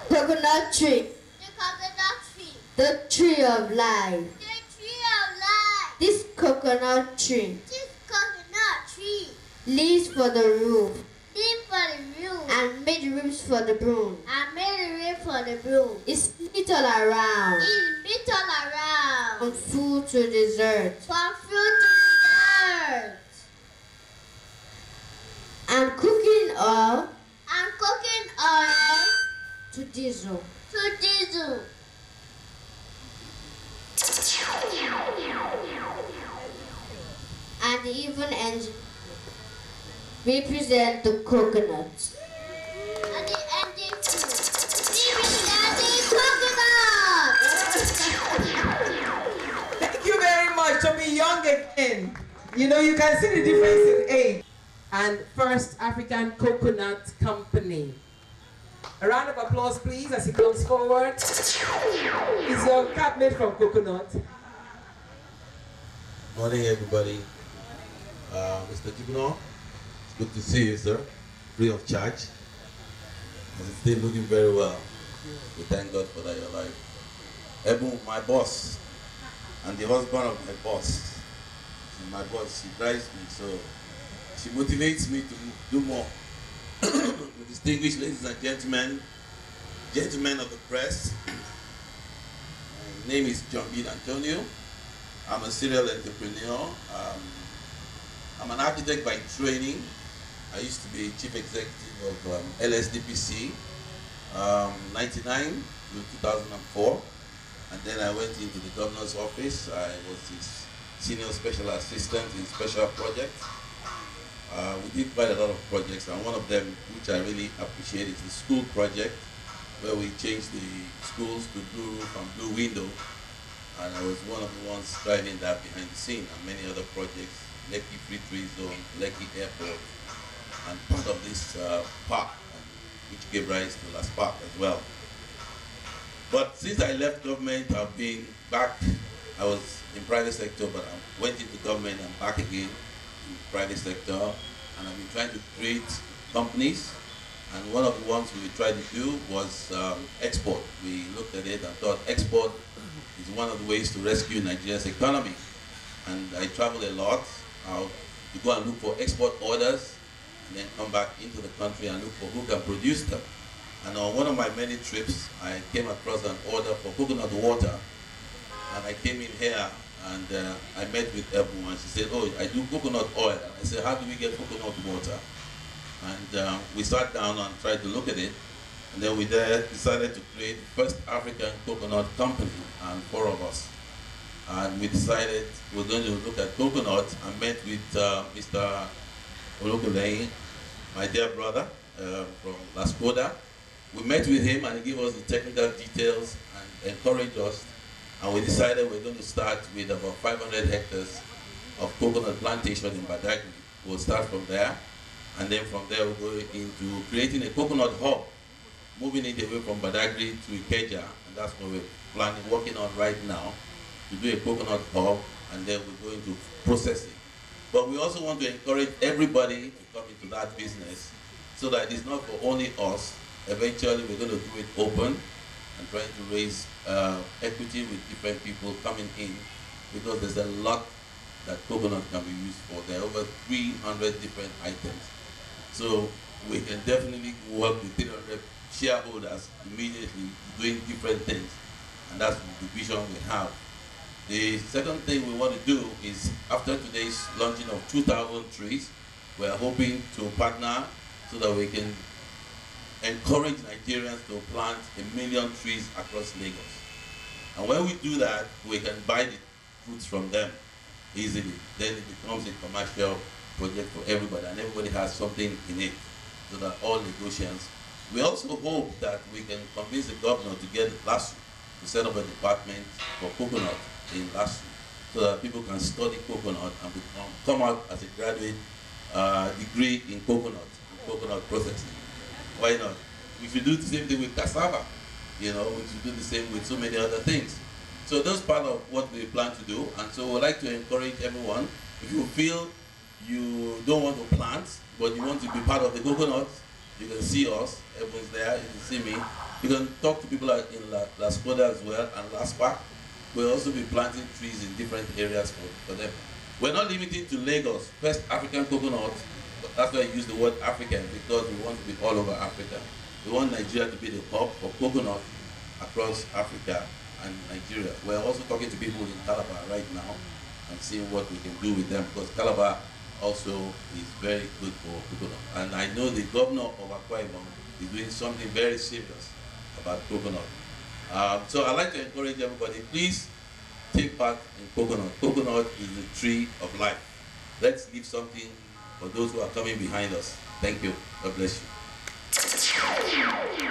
Coconut tree. The coconut tree. The tree of life. The tree of life. This coconut tree. This coconut tree. Leaves for the roof. Leaf for the roof. And made rooms for the broom. And made a roof for the broom. It's lit all around. It's lit all around. From food to dessert. From fruit to dessert. And cooking oil. And cooking oil. To diesel. To diesel. And even engine represent the coconuts. And the engine food. Represent the coconut. Thank you very much. To be young again. You know, you can see the difference in age. And First African Coconut Company. A round of applause, please, as he comes forward. Is your cap made from coconut? Morning, everybody. Mr. Jibno, it's good to see you, sir. Free of charge. And it's still looking very well. We thank God for that, your life. Ebun, my boss, and the husband of my boss. She's my boss, she drives me, so she motivates me to do more. Distinguished ladies and gentlemen, gentlemen of the press, my name is John B. Antonio. I'm a serial entrepreneur. I'm an architect by training. I used to be chief executive of LSDPC, 99 to 2004. And then I went into the governor's office. I was his senior special assistant in special projects. We did quite a lot of projects, and one of them, which I really appreciate, is the school project, where we changed the schools to blue roof and blue window. And I was one of the ones driving that behind the scene, and many other projects, Lekki Free Trade Zone, Lekki Airport, and part of this park, which gave rise to Las Park as well. But since I left government, I've been back. I was in private sector, but I went into government and back again in private sector, and I've been trying to create companies. And one of the ones we tried to do was export. We looked at it and thought export is one of the ways to rescue Nigeria's economy. And I travel a lot to go and look for export orders, and then come back into the country and look for who can produce them. And on one of my many trips, I came across an order for coconut water. And I came in here and I met with Ebun, and she said, oh, I do coconut oil. And I said, how do we get coconut water? And we sat down and tried to look at it. And then we decided to create the first African coconut company, and 4 of us. And we decided we're going to look at coconut, and met with Mr. Olakuleyin, my dear brother from Las Koda. We met with him and he gave us the technical details and encouraged us And we decided we're going to start with about 500 hectares of coconut plantation in Badagry. We'll start from there, and then from there we'll go into creating a coconut hub, moving it away from Badagry to Ikeja, and that's what we're working on right now, to do a coconut hub, and then we're going to process it. But we also want to encourage everybody to come into that business, so that it's not for only us. Eventually we're going to do it open and trying to raise equity with different people coming in, because there's a lot that coconut can be used for. There are over 300 different items. So we can definitely work with 300 shareholders immediately doing different things. And that's the vision we have. The second thing we want to do is, after today's launching of 2,000 trees, we are hoping to partner so that we can encourage Nigerians to plant 1 million trees across Lagos. And when we do that, we can buy the fruits from them easily. Then it becomes a commercial project for everybody, and everybody has something in it, so that all negotiations. We also hope that we can convince the governor to get LASU to set up a department for coconut in LASU, so that people can study coconut and come out as a graduate degree in coconut processing. Why not? We should do the same thing with cassava. You know, we should do the same with so many other things. So that's part of what we plan to do. And so we'd like to encourage everyone, if you feel you don't want to plant, but you want to be part of the coconut, you can see us. Everyone's there, you can see me. You can talk to people like in Las Podas as well, and Las Park. We'll also be planting trees in different areas for them. We're not limited to Lagos. First African coconut, that's why I use the word African, because we want to be all over Africa. We want Nigeria to be the hub for coconut across Africa and Nigeria. We're also talking to people in Calabar right now and seeing what we can do with them, because Calabar also is very good for coconut. And I know the governor of Akwa Ibom is doing something very serious about coconut. So I'd like to encourage everybody, please take part in coconut. Coconut is the tree of life. Let's leave something for those who are coming behind us. Thank you. God bless you.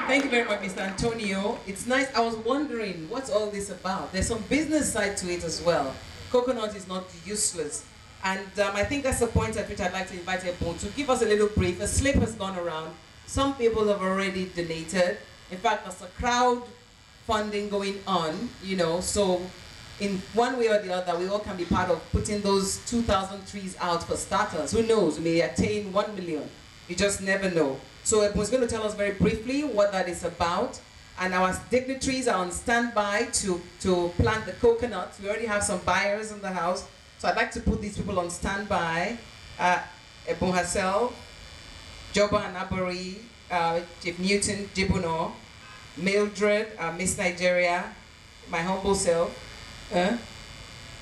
Thank you very much, Mr. Antonio. It's nice. I was wondering, what's all this about? There's some business side to it as well. Coconut is not useless. And I think that's the point at which I'd like to invite Ebun to give us a little brief. A slip has gone around. Some people have already donated. In fact, there's a crowd funding going on, you know, so in one way or the other, we all can be part of putting those 2,000 trees out for starters. Who knows, we may attain 1 million. You just never know. So Ebun's going to tell us very briefly what that is about. And our dignitaries are on standby to plant the coconuts. We already have some buyers in the house. So I'd like to put these people on standby. Ebun herself, Joba Anabori, Chief Newton Jibuno, Mildred, Miss Nigeria, my humble self.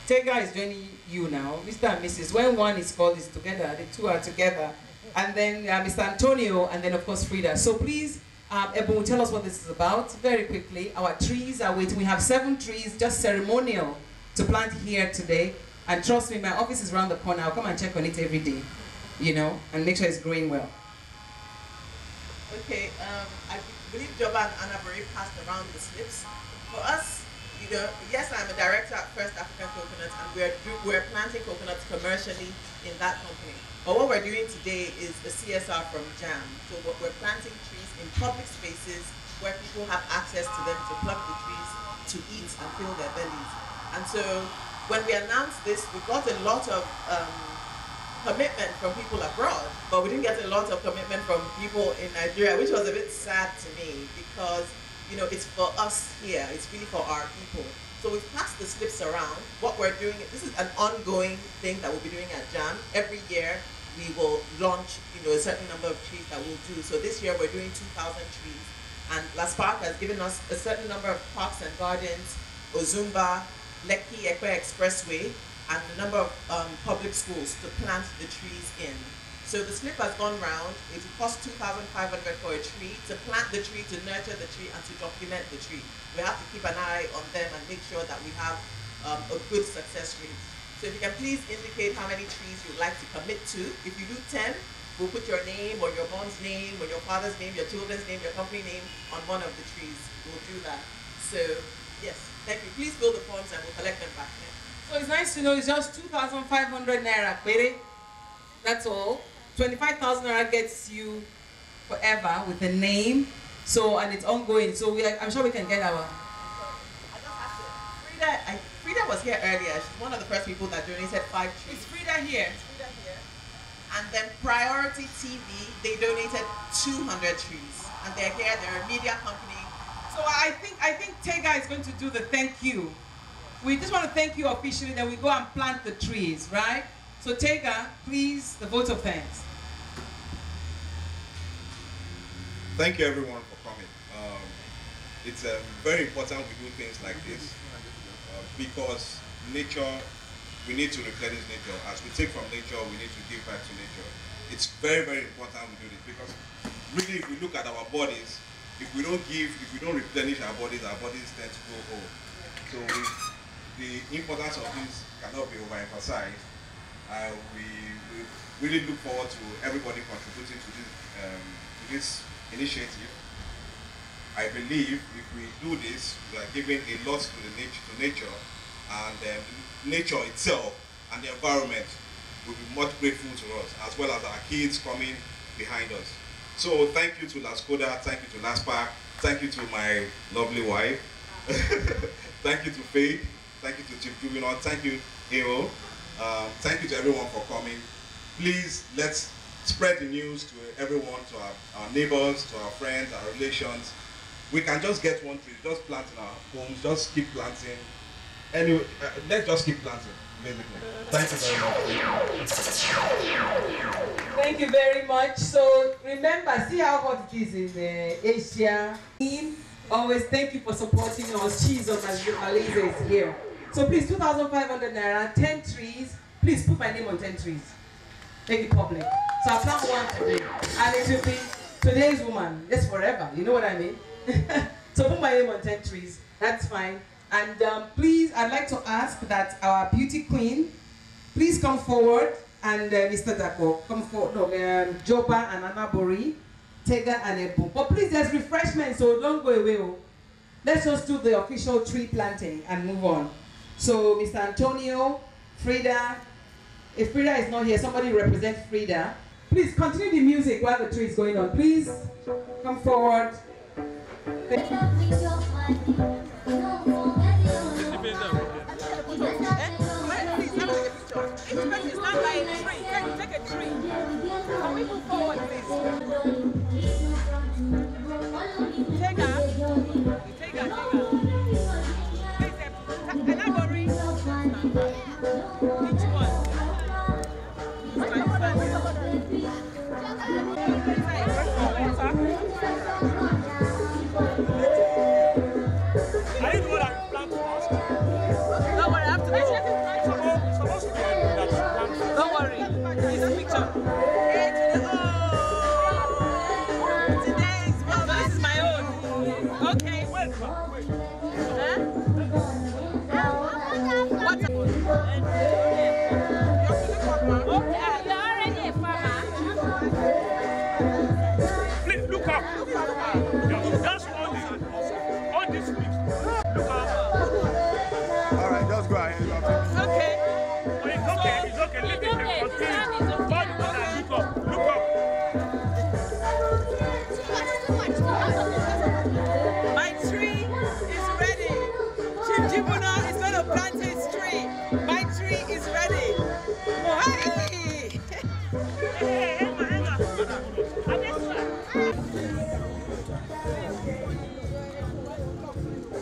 Tega is joining you now. Mr. and Mrs. When one is called is together, the two are together. And then Mr. Antonio, and then of course Frida. So please, Ebun will tell us what this is about very quickly. Our trees are waiting. We have 7 trees, just ceremonial, to plant here today. And trust me, my office is around the corner. I'll come and check on it every day, you know, and make sure it's growing well. Okay, I believe Joba and Anabori passed around the slips. For us, you know, yes, I'm a director at First African Coconuts, and we're planting coconuts commercially in that company. But what we're doing today is a CSR from JAM. So we're planting trees in public spaces where people have access to them to pluck the trees, to eat and fill their bellies. And so when we announced this, we got a lot of commitment from people abroad, but we didn't get a lot of commitment from people in Nigeria, which was a bit sad to me, because you know, it's for us here, it's really for our people. So we've passed the slips around. What we're doing, this is an ongoing thing that we'll be doing at JAM. Every year we will launch, you know, a certain number of trees that we'll do. So this year we're doing 2,000 trees. And Las Park has given us a certain number of parks and gardens, Ozumba, Lekki Ekwe Expressway, and a number of public schools to plant the trees in. So the slip has gone round. It costs 2,500 for a tree, to plant the tree, to nurture the tree, and to document the tree. We have to keep an eye on them and make sure that we have a good success rate. So if you can please indicate how many trees you'd like to commit to. If you do 10, we'll put your name or your mom's name or your father's name, your children's name, your company name on one of the trees. We'll do that. So Yes, thank you. Please fill the forms and we'll collect them back here. So it's nice to know it's just 2,500 naira, pere. That's all. 25,000 naira gets you forever with a name. So, and it's ongoing. So I'm sure we can get our... Frida was here earlier. She's one of the first people that donated 5 trees. Is Frida here? And then Priority TV, they donated 200 trees. And they're here, they're a media company. So I think Tega is going to do the thank you. We just want to thank you officially, then we go and plant the trees, right? So Tega, please, the vote of thanks. Thank you everyone for coming. It's very important we do things like this because nature, we need to replenish nature. As we take from nature, we need to give back to nature. It's very, very important we do this because really if we look at our bodies, if we don't replenish our bodies tend to grow old. So the importance of this cannot be overemphasized. We really look forward to everybody contributing to this initiative. I believe if we do this, we are giving a lot to nature, and nature itself and the environment will be much grateful to us, as well as our kids coming behind us. So thank you to Laskoda, thank you to Laspark, thank you to my lovely wife, thank you to Faith, thank you to Chief Juvenile, thank you, Hero, thank you to everyone for coming. Please, let's spread the news to everyone, to our neighbors, to our friends, our relations. We can just get one tree, just plant in our homes, just keep planting. Anyway, let's just keep planting, basically. Thank you very much. Thank you very much. So remember, see how hot it is in Asia. Always thank you for supporting us. Cheese on Malaysia is here. So please, 2,500 naira, 10 trees. Please put my name on 10 trees. Make it public. So I'll plant one today. And it will be today's woman. Just forever. You know what I mean? So put my name on 10 trees. That's fine. And please, I'd like to ask that our beauty queen, please come forward. And Mr. Dako, come forward. No, Joba and Anabori, Tega and Ebun. But please, there's refreshment, so don't go away. Oh. Let's just do the official tree planting and move on. So, Mr. Antonio, Frida, if Frida is not here, somebody represent Frida. Please continue the music while the tree is going on. Please come forward. Thank you. It's not by a tree. Can you take a tree? Can we move forward, please? Take her. Take her. Please, Anabori. Which one? Are you the one that planted us? Don't worry, I have to go. Supposed to be that. Don't worry. It's a picture. Today is, well, this is my own. Okay. Wait. Huh? What's up? Okay, you're already a farmer. Please look up. Just all these leaves. Look up. All right, just go ahead. Okay. It's okay. Leave it here. Continue. Look up. My tree is ready. Chief Jibuno is going to plant his tree. My tree is ready. Hey!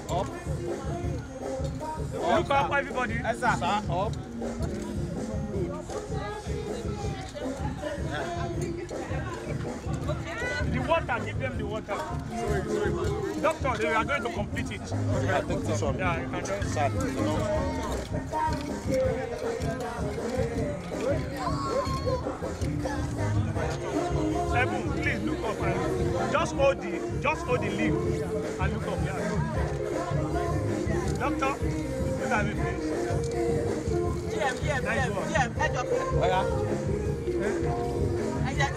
Up. Look up, everybody. Yes, sir. Up. The water, give them the water. Sorry. Doctor, they are going to complete it. Okay, I think so. Yeah, you can just start. Ebun, please look up. Just hold the leaf and look up. Yeah. Doctor, look at me, please. GM, head up here.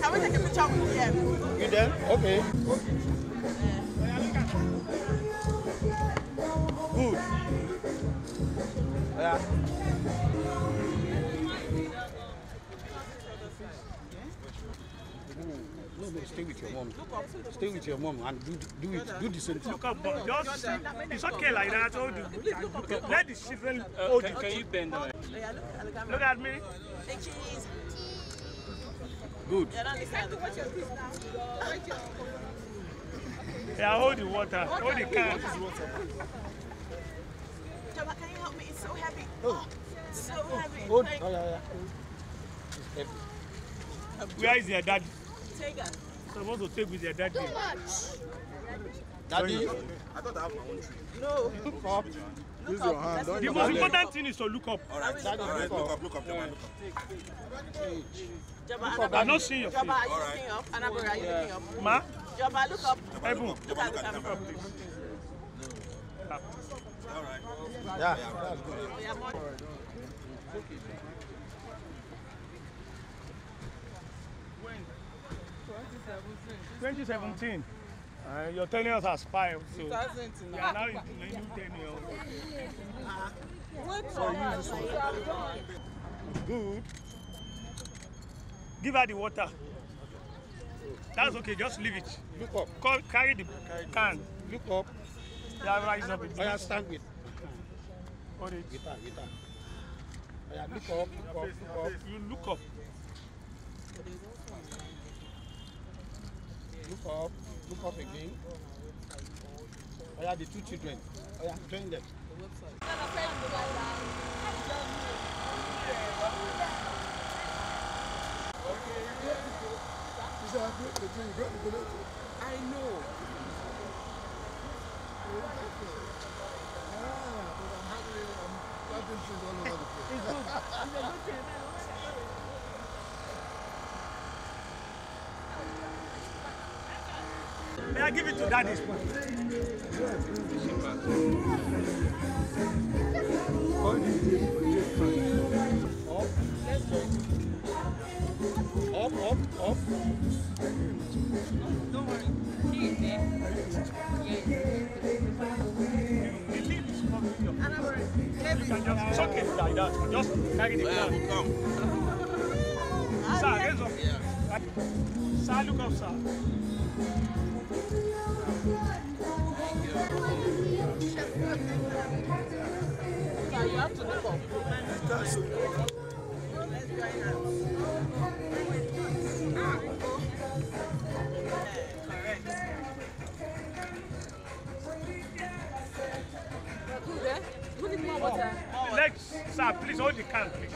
Can we take a picture with GM? You there? Okay. Good. No, stay with your mom. Stay with your mom and do the same thing. Look up, but just it's okay like that. Let the children hold it. Can you bend down? Look at me. Good. Yeah, hold the water. Hold the can. Jabba, can you help me? It's so heavy. Oh. It's so heavy. Hold. Oh, yeah. It's heavy. Where is your daddy? Take it. Supposed to take with your daddy. Too much. Daddy? I thought I have my own tree. No. Look up. Use your hand. The most important thing is to look up. All right, Daddy, all right. look up. Look up, Jabba, look Jabba, I'm not seeing your face. Jabba, are you looking up? Anabora, are you looking up? Ma? Jabba, look up. Ebun. Look at the camera. All right. Yeah, that's good. We are more. 2017. Your tenure has expired. So you are now in the new tenure. So use this one. Good. Give her the water. That's okay, just leave it. Look up. Carry the can. Look up. Yeah, rise up. I have stand with. Hold it. With her. Yeah, look up. You look up. Look up again. Oh yeah, the two children. Oh yeah, join them. I know. May I give it to daddy? Up. Don't worry. He is there. It's okay like that. Just carry the can. Sir, raise up. Sir, look up, sir. So you have to look up. Let's join hands. Correct. Good, eh? Put it more water. Legs, sir, please hold the can, please.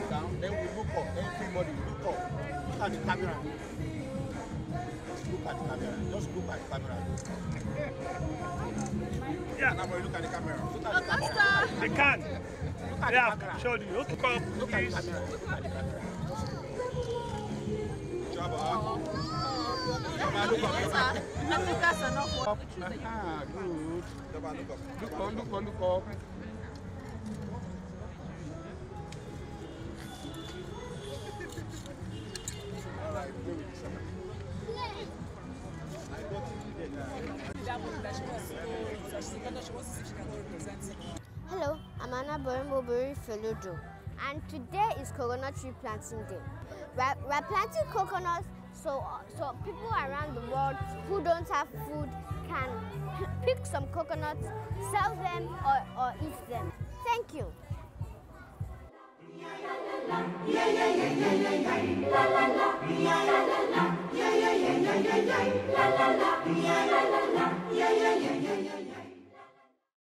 Down, then we look up. Everybody look up. Look at the camera. Look at the camera. Just look at the camera. Yeah. Now look at the camera. Look at the camera. The can. Look at the Yeah, camera. show you. Look up, Look at the please. camera. Look at the camera. Jabba. Look up. I think that's enough. Good. Jabba, look up. Look up. Hello, I'm Ebun Felude, and today is Coconut Tree Planting Day. We're planting coconuts so people around the world who don't have food can pick some coconuts, sell them or eat them. Thank you. La la la,